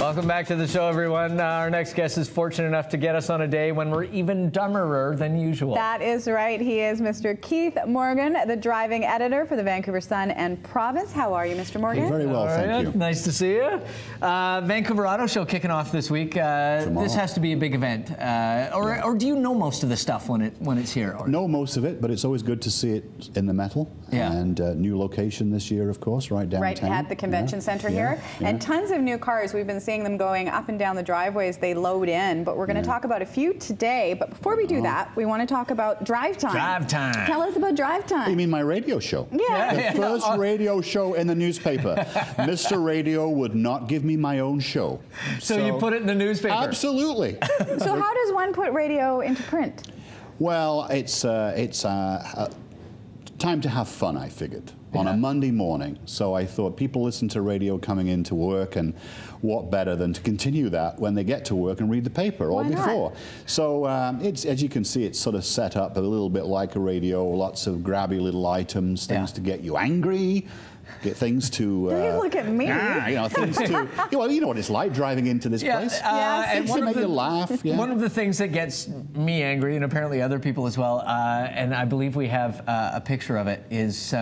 Welcome back to the show, everyone. Our next guest is fortunate enough to get us on a day when we're even dumberer than usual. That is right. He is Mr. Keith Morgan, the driving editor for the Vancouver Sun and Province. How are you, Mr. Morgan? Very well, thank you. Nice to see you. Vancouver Auto Show kicking off this week. This has to be a big event. Or do you know most of the stuff when it's here? Or? Know most of it, but it's always good to see it in the metal. Yeah. And new location this year, of course, right downtown. Right at the convention center here. Yeah. And tons of new cars. We've been seeing them going up and down the driveways. They load in, but we're going to talk about a few today. But before we do that, we want to talk about Drive Time. Drive Time. Tell us about Drive Time. You mean my radio show? Yeah. The first radio show in the newspaper. Mr. Radio would not give me my own show. So you put it in the newspaper? Absolutely. So how does one put radio into print? Well, it's time to have fun, I figured, on a Monday morning. So I thought people listen to radio coming into work, and what better than to continue that when they get to work and read the paper or before. So it's, as you can see, it's sort of set up a little bit like a radio, lots of grabby little items, things to get you angry, get things to... Don't look at me. You know, things to... Well, you know what it's like driving into this place. And Things to make you laugh. One of the things that gets me angry, and apparently other people as well, and I believe we have a picture of it, is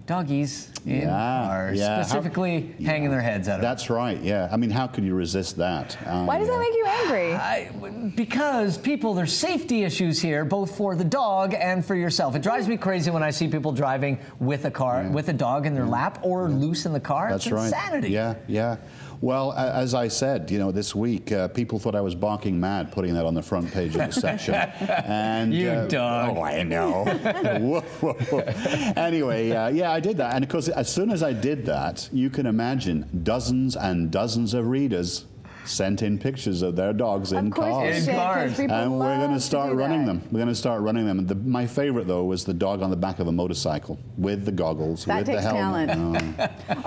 doggies in cars, specifically hanging their heads out of it. That's right, yeah. I mean, how could you resist that? Why does that make you angry? Because there's safety issues here, both for the dog and for yourself. It drives me crazy when I see people driving with a car, with a dog in their lap, or loose in the car. That's it's insanity. Yeah, yeah. Well, as I said, you know, this week, people thought I was barking mad putting that on the front page of the section. And, you dog. Oh, I know. Whoa, whoa, whoa. Anyway, yeah, I did that. And of course, as soon as I did that, you can imagine dozens and dozens of readers sent in pictures of their dogs in cars. And we're going to start running them. We're going to start running them. My favorite, though, was the dog on the back of a motorcycle with the goggles, with the helmet. Talent.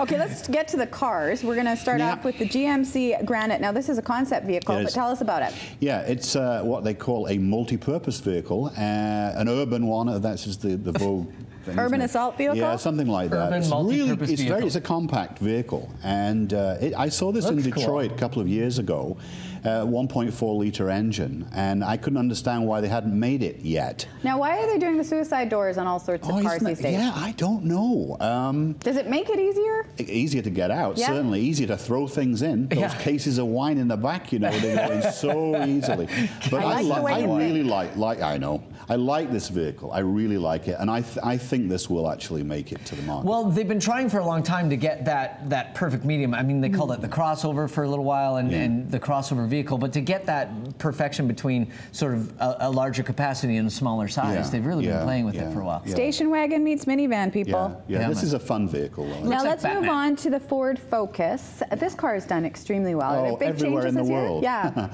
Okay, let's get to the cars. We're going to start off with the GMC Granite. Now, this is a concept vehicle, but tell us about it. Yeah, it's what they call a multi-purpose vehicle, an urban one. That's just the vogue. Urban assault vehicle? Yeah, something like that. Urban multi-purpose vehicle. It's a compact vehicle, and I saw this in Detroit a couple of years ago, 1.4 liter engine, and I couldn't understand why they hadn't made it yet. Now, why are they doing the suicide doors on all sorts of cars these days? Yeah, I don't know. Does it make it easier? Easier to get out, certainly. Easier to throw things in. Those cases of wine in the back, you know, they go in so easily. But I really like this vehicle. I really like it, and I think this will actually make it to the market. Well, they've been trying for a long time to get that perfect medium. I mean, they called it the crossover for a little while, and the crossover vehicle, but to get that perfection between sort of a larger capacity and a smaller size, they've really been playing with it for a while. Station wagon meets minivan, people. Yeah, this is a fun vehicle. Now let's move on to the Ford Focus. This car has done extremely well. Oh, big everywhere in the world. Yeah.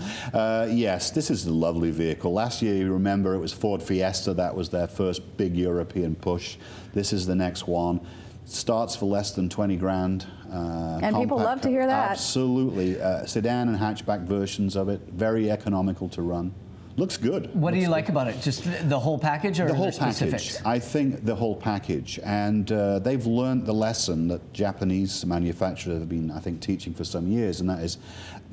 Yes, this is a lovely vehicle. Last year, you remember, it was Ford Fiesta. That was their first big European push. This is the next one. Starts for less than 20 grand. And people love to hear that. Absolutely. Sedan and hatchback versions of it. Very economical to run. Looks good. What do you like about it? Just the whole package, or the whole specifics? package? I think the whole package, and they've learned the lesson that Japanese manufacturers have been, I think, teaching for some years, and that is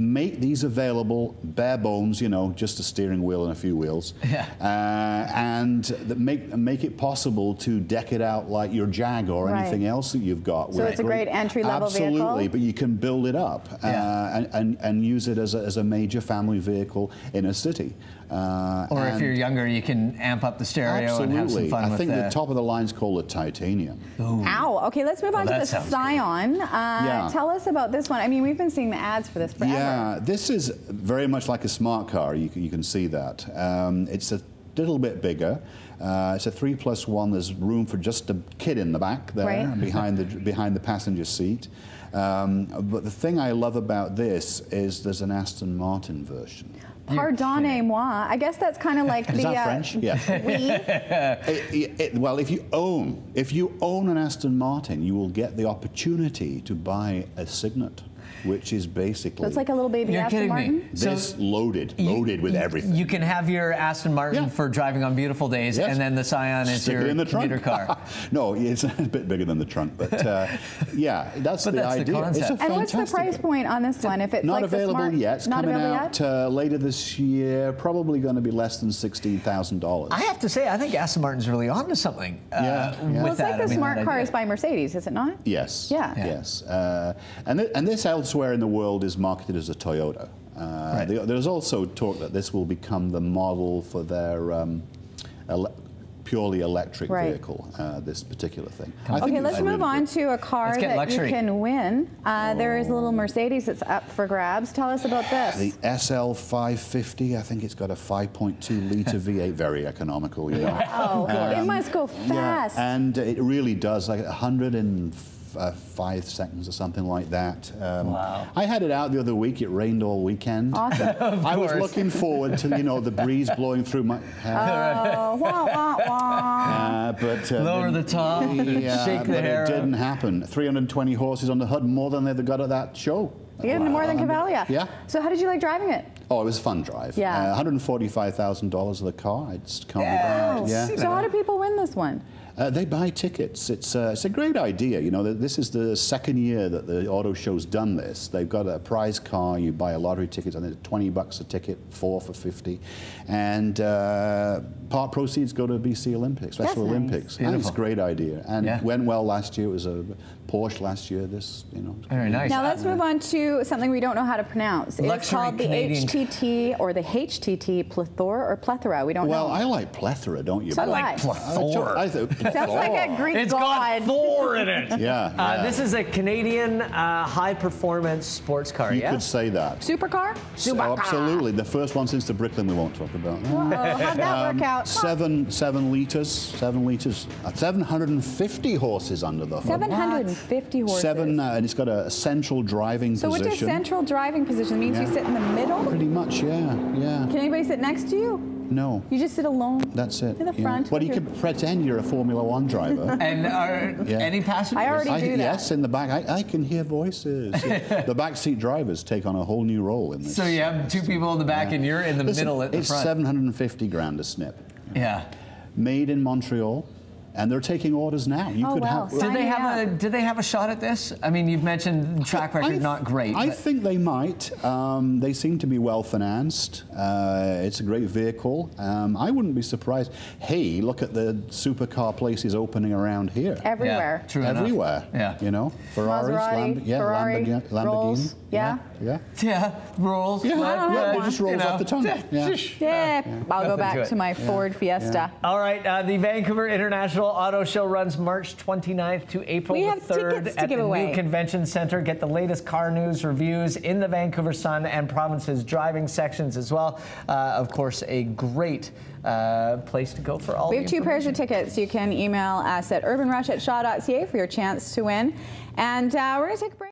make these available bare bones, you know, just a steering wheel and a few wheels, and make it possible to deck it out like your Jag or anything else that you've got. So it's a great entry-level vehicle? Absolutely, but you can build it up and use it as a major family vehicle in a city. Or if you're younger, you can amp up the stereo and have some fun with it. I think the top of the line's called a Titanium. Ooh. Ow. Okay, let's move on to the Scion. Tell us about this one. I mean, we've been seeing the ads for this forever. Yeah, this is very much like a smart car. You can see that. It's a little bit bigger. It's a 3+1. There's room for just a kid in the back there, behind the passenger seat. But the thing I love about this is there's an Aston Martin version. Pardonnez-moi. I guess that's kind of like Is that French? Yeah. Well, if you own an Aston Martin, you will get the opportunity to buy a Signet. which is basically... So it's like a little baby You're Aston kidding Martin? me. This So loaded with everything. You can have your Aston Martin Yeah. for driving on beautiful days, Yes. and then the Scion is Stick it your in the trunk. commuter car. No, it's a bit bigger than the trunk, but yeah, that's But the that's the idea. concept. It's a And what's the fantastic- price point on this one? If it's Not like the available smart, yet. It's not coming available out yet? later this year. Probably going to be less than $16,000. I have to say, I think Aston Martin's really onto something Yeah. with Well, it's that. like the I mean, smart that cars idea. by Mercedes, is it not? Yes. Yeah. Yes. And this elsewhere in the world is marketed as a Toyota. Right. There's also talk that this will become the model for their purely electric Right. vehicle, this particular thing. Okay, let's move on to a car Let's get that luxury. you can win. There is a little Mercedes that's up for grabs. Tell us about this. The SL 550, I think it's got a 5.2 litre V8, very economical, you know. Oh, it must go fast. Yeah, and it really does, like 105 seconds or something like that. Wow. I had it out the other week. It rained all weekend. Awesome. I was course. looking forward to, you know, the breeze blowing through my hair. Oh, wah, wah, wah. But Lower the top, shake the but hair it out. didn't happen. 320 horses on the hood, more than they've got at that show. You get more than Cavalia. Yeah. So how did you like driving it? Oh, it was a fun drive. Yeah. $145,000 of the car. I just can't be Yeah. bad. Yeah. So how do people win this one? They buy tickets. It's a great idea. You know, this is the second year that the auto show's done this. They've got a prize car. You buy a lottery ticket, and it's $20 a ticket, 4 for $50, and part proceeds go to BC Olympics, Special That's nice. Olympics. I think it's a great idea, and Yeah. it went well last year. It was a Porsche last year. This, you know. Very nice. Now let's move on to something we don't know how to pronounce. It's Luxury called the Canadian- HTT or the HTT plethora. We don't Well, know. I like plethora, don't you? So I do like I. plethora. Sounds like a Greek It's god. got Thor in it. Yeah. This is a Canadian high-performance sports car, You yeah? could say that. Supercar? Oh, absolutely. The first one since the Bricklin we won't talk about. How'd that work out? 7 litres, 750 horses under the hood. 750 horses. And it's got a central driving So position. which is central driving position? Means you Yeah. sit in the middle? Pretty much, yeah. Can anybody sit next to you? No, You just sit alone? that's it. In the yeah. front? Well, you with your- could pretend you're a Formula One driver. And are Yeah. any passengers? I already do that. Yes, in the back. I can hear voices. Yeah. The backseat drivers take on a whole new role in this. So you have two people in the back, and you're in the Listen, middle at the it's front. 750 grand a snip. Yeah. Made in Montreal, and they're taking orders now. You Oh, could wow. have. Sign me up. Did they have a shot at this? I mean, you've mentioned track record not great. I but- think they might. They seem to be well financed. It's a great vehicle. I wouldn't be surprised. Hey, look at the supercar places opening around here. Everywhere. Yeah, true enough. Everywhere. Yeah. You know, Ferraris, Maserati, Ferrari, Lamborghini. Rolls, yeah. Yeah. Yeah, rolls. Yeah, I don't have it one. just rolls off the tongue. Yeah. Yeah, I'll go Nothing to back it. to my Ford Fiesta. All right, the Vancouver International Auto Show runs March 29th to April We the have 3rd tickets to at give the away. new convention center. Get the latest car news, reviews in the Vancouver Sun and province's driving sections as well. Of course, a great place to go for all We the have 2 pairs of information. tickets. You can email us at urbanrush@shaw.ca for your chance to win. And we're going to take a break.